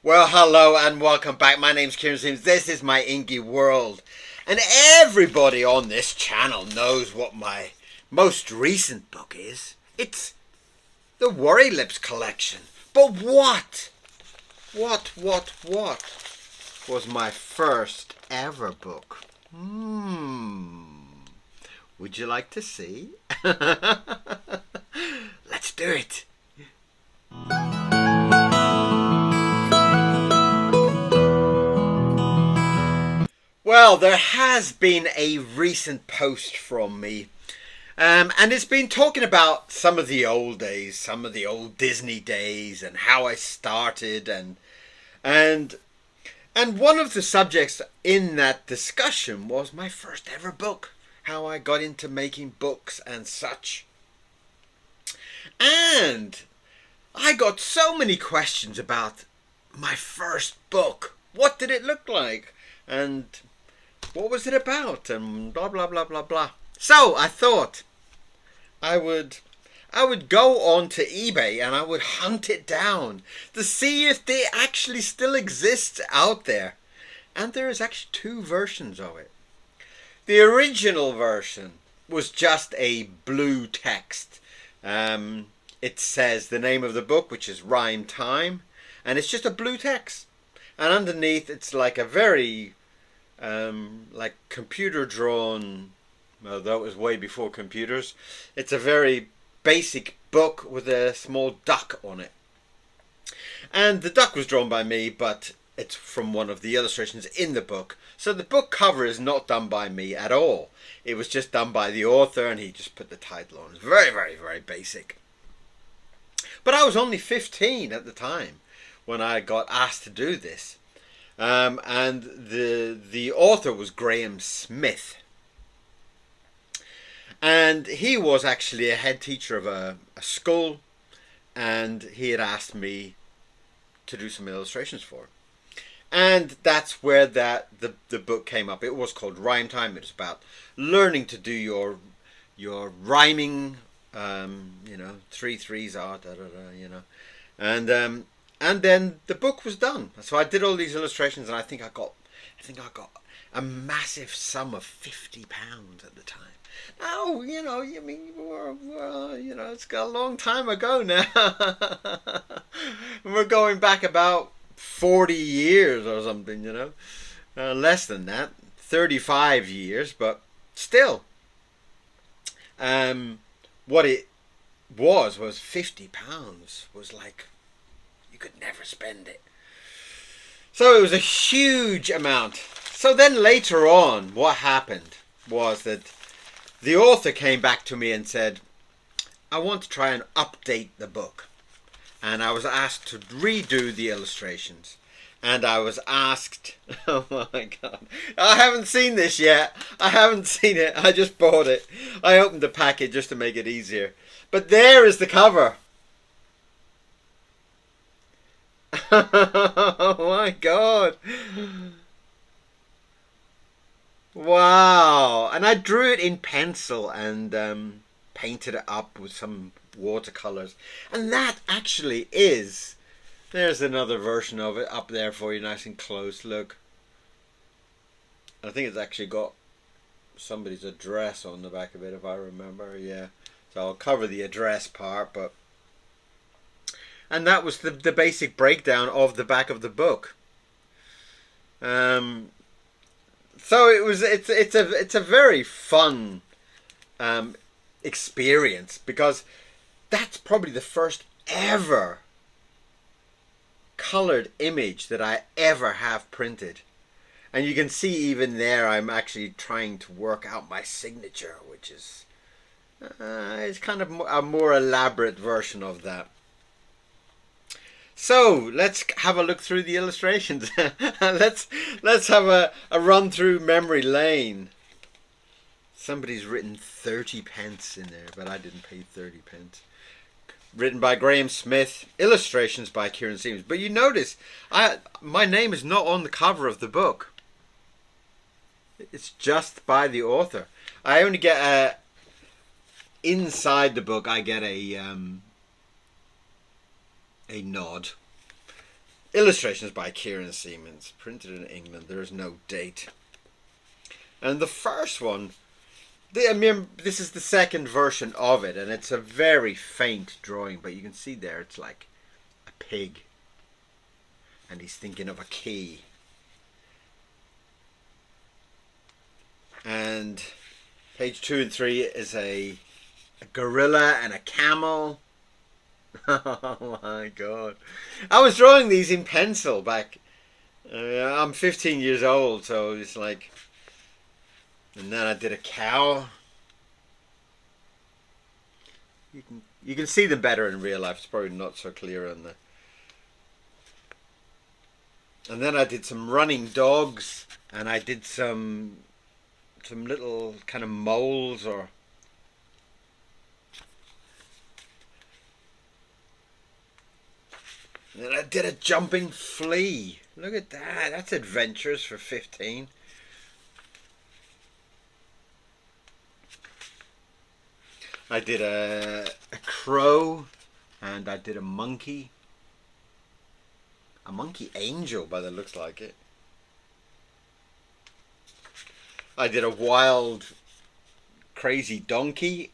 Well, hello and welcome back. My name's Kieron Seamons. This is my inky world. And everybody on this channel knows what my most recent book is. It's the Worry Lips collection. But what was my first ever book? Would you like to see? Let's do it. Well, there has been a recent post from me, and it's been talking about some of the old days, some of the old Disney days, and how I started, and one of the subjects in that discussion was my first ever book, how I got into making books and such. And I got so many questions about my first book. What did it look like? And what was it about? And blah blah blah blah blah. So I thought I would go on to eBay and I would hunt it down to see if they actually still exist out there. And there is actually two versions of it. The original version was just a blue text. It says the name of the book, which is Rhyme Time, and it's just a blue text. And underneath it's like a very like computer drawn, well, that was way before computers. It's a very basic book with a small duck on it. And the duck was drawn by me, but it's from one of the illustrations in the book. So the book cover is not done by me at all. It was just done by the author and he just put the title on. It's very, very, very basic. But I was only 15 at the time when I got asked to do this. And the author was Graham Smith. And he was actually a head teacher of a school, and he had asked me to do some illustrations for him. And that's where the book came up. It was called Rhyme Time. It was about learning to do your rhyming, 3 threes are da da da, and then the book was done. So I did all these illustrations, and I think I got a massive sum of £50 at the time. Now, it's got a long time ago now. We're going back about 40 years or something, less than that, 35 years, but still. What it was £50 was like, you could never spend it. So it was a huge amount. So then later on, what happened was that the author came back to me and said, I want to try and update the book. And I was asked to redo the illustrations. And I was asked, oh my God, I haven't seen this yet. I haven't seen it. I just bought it. I opened the package just to make it easier. But there is the cover. Oh my God. Wow. And I drew it in pencil and painted it up with some watercolors. And that actually is, there's another version of it up there for you, nice and close. Look. I think it's actually got somebody's address on the back of it, if I remember. Yeah. So I'll cover the address part, but... And that was the basic breakdown of the back of the book. So it's a very fun experience, because that's probably the first ever colored image that I ever have printed. And you can see even there I'm actually trying to work out my signature, which is it's kind of a more elaborate version of that. So let's have a look through the illustrations. let's have a run through memory lane. Somebody's written 30 pence in there, but I didn't pay 30 pence. Written by Graham Smith, illustrations by Kieron Seamons. But you notice, my name is not on the cover of the book. It's just by the author. I only get inside the book. I get a nod. Illustrations by Kieron Seamons, printed in England. There is no date. And the first one, I mean, this is the second version of it, and it's a very faint drawing, but you can see there it's like a pig, and he's thinking of a key. And page 2 and 3 is a gorilla and a camel. Oh my god. I was drawing these in pencil back. I'm 15 years old, so it's like. And then I did a cow. You can see them better in real life. It's probably not so clear on the. And then I did some running dogs, and I did some little kind of moles or. And then I did a jumping flea. Look at that. That's adventurous for 15. I did a crow, and I did a monkey. A monkey angel by the looks like it. I did a wild, crazy donkey.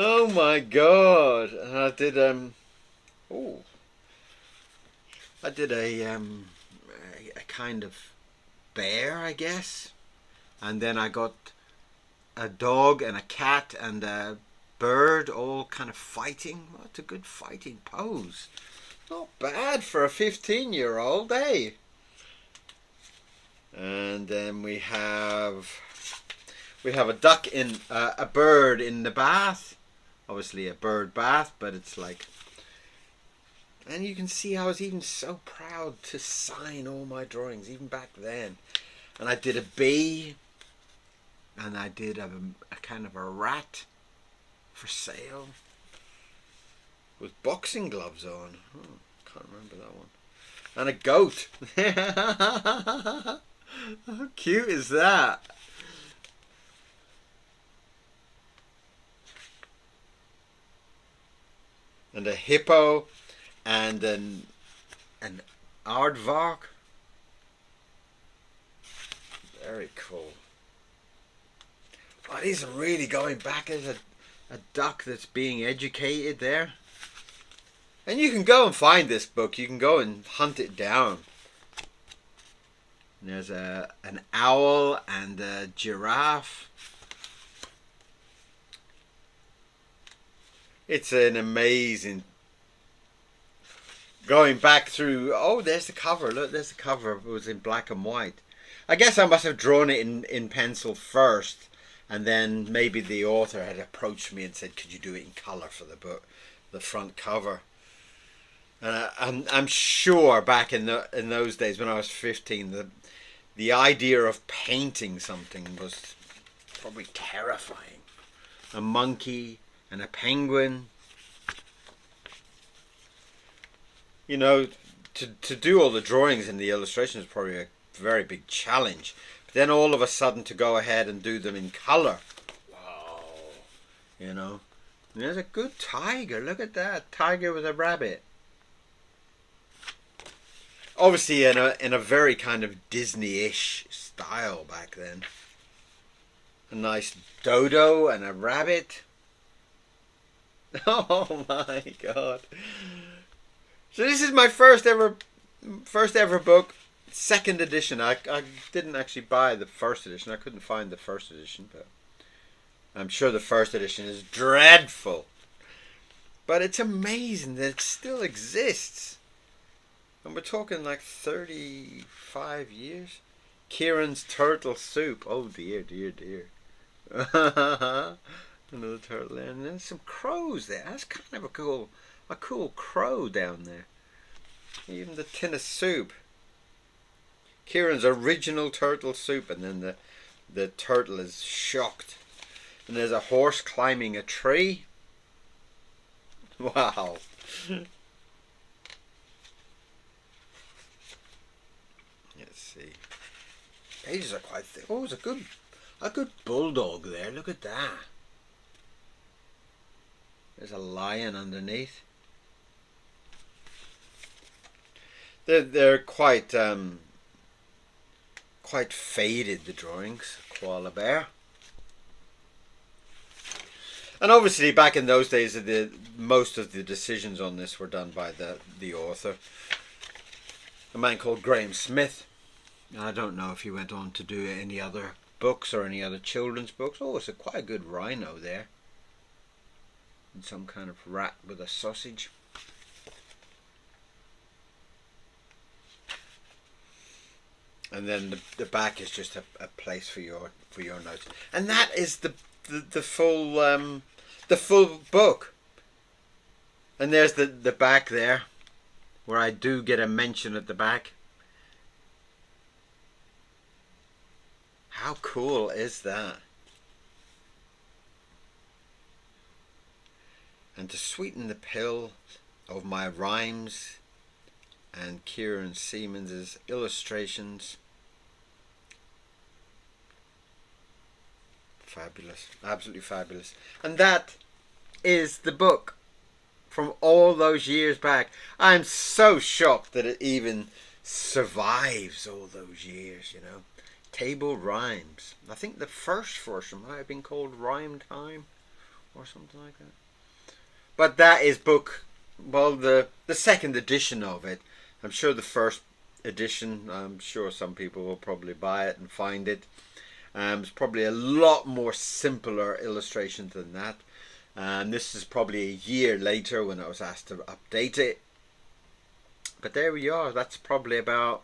Oh my god! And I did I did a kind of bear, I guess. And then I got a dog and a cat and a bird all kind of fighting. What a good fighting pose. Not bad for a 15-year-old, eh? And then we have a duck in a bird in the bath. Obviously a bird bath, but it's like. And you can see I was even so proud to sign all my drawings, even back then. And I did a bee. And I did a kind of a rat for sale with boxing gloves on. Oh, can't remember that one. And a goat. How cute is that? And a hippo and an aardvark. Very cool. Oh, these are really going back. There's a duck that's being educated there. And you can go and find this book. You can go and hunt it down. And there's an owl and a giraffe. It's an amazing. Going back through. Oh, there's the cover. Look, there's the cover. It was in black and white. I guess I must have drawn it in pencil first. And then maybe the author had approached me and said, could you do it in colour for the book, the front cover? And I'm sure back in those days when I was 15, the idea of painting something was probably terrifying. A monkey and a penguin. You know, to do all the drawings and the illustrations is probably a very big challenge. Then all of a sudden to go ahead and do them in colour. Wow. You know. And there's a good tiger. Look at that. Tiger with a rabbit. Obviously in a very kind of Disney-ish style back then. A nice dodo and a rabbit. Oh my god. So this is my first ever book. Second edition. I didn't actually buy the first edition. I couldn't find the first edition, but I'm sure the first edition is dreadful. But it's amazing that it still exists. And we're talking like 35 years. Kieron's turtle soup. Oh dear, dear, dear. Another turtle there. And then some crows there. That's kind of a cool crow down there. Even the tin of soup. Kieron's original turtle soup, and then the turtle is shocked. And there's a horse climbing a tree. Wow. Let's see. Pages are quite thick. Oh, there's a good bulldog there. Look at that. There's a lion underneath. they're quite faded, the drawings. Koala bear. And obviously back in those days most of the decisions on this were done by the author, a man called Graham Smith. I don't know if he went on to do any other books or any other children's books. Oh, it's quite a good rhino there. And some kind of rat with a sausage. And then the back is just a place for your notes. And that is the full book. And there's the back there, where I do get a mention at the back. How cool is that? And to sweeten the pill of my rhymes and Kieron Seamons' illustrations. Fabulous, absolutely fabulous. And that is the book from all those years back. I'm so shocked that it even survives all those years, you know. Table Rhymes. I think the first version might have been called Rhyme Time or something like that. But that is book, well, the second edition of it. I'm sure the first edition, I'm sure some people will probably buy it and find it. It's probably a lot more simpler illustration than that. This is probably a year later when I was asked to update it. But there we are. That's probably about...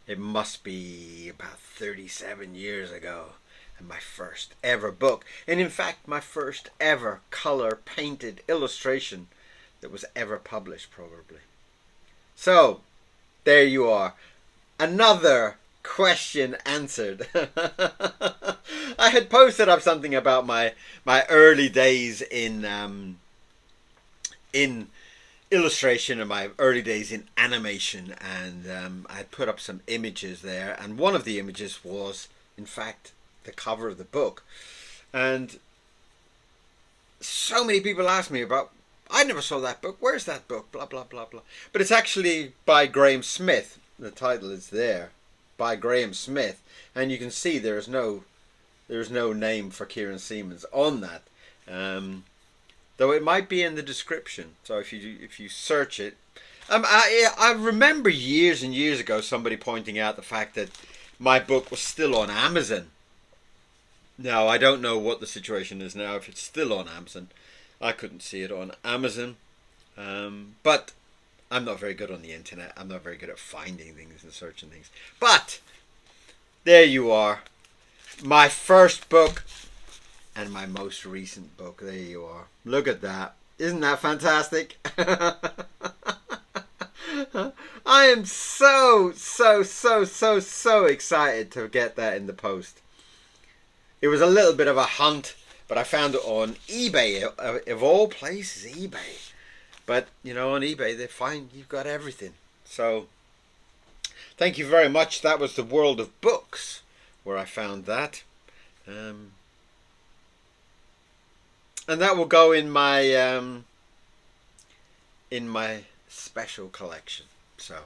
It must be about 37 years ago. And my first ever book. And in fact, my first ever color painted illustration that was ever published, probably. So, there you are. Another question answered. I had posted up something about my early days in illustration and my early days in animation, and I put up some images there, and one of the images was in fact the cover of the book. And so many people asked me about, I never saw that book, where's that book, blah blah blah blah. But it's actually by Graham Smith. The title is there, by Graham Smith, and you can see there's no name for Kieron Seamons on that. Though it might be in the description. So if you search it, I remember years and years ago somebody pointing out the fact that my book was still on Amazon. Now I don't know what the situation is now, if it's still on Amazon. I couldn't see it on Amazon, but I'm not very good on the internet. I'm not very good at finding things and searching things. But there you are, my first book. And my most recent book. There you are. Look at that. Isn't that fantastic? I am so excited to get that in the post. It was a little bit of a hunt, but I found it on eBay. Of all places, eBay. But, you know, on eBay, they find you've got everything. So, thank you very much. That was the World of Books, where I found that. And that will go in my special collection. So,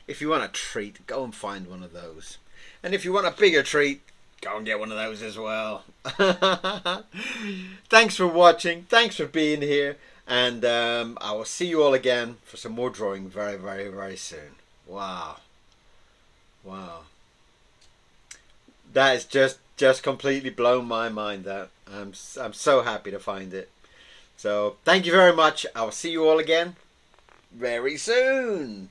if you want a treat, go and find one of those. And if you want a bigger treat, go and get one of those as well. Thanks for watching. Thanks for being here. And I will see you all again for some more drawing very, very, very soon. Wow. Wow. That is just completely blown my mind. That I'm so happy to find it. So thank you very much. I will see you all again very soon.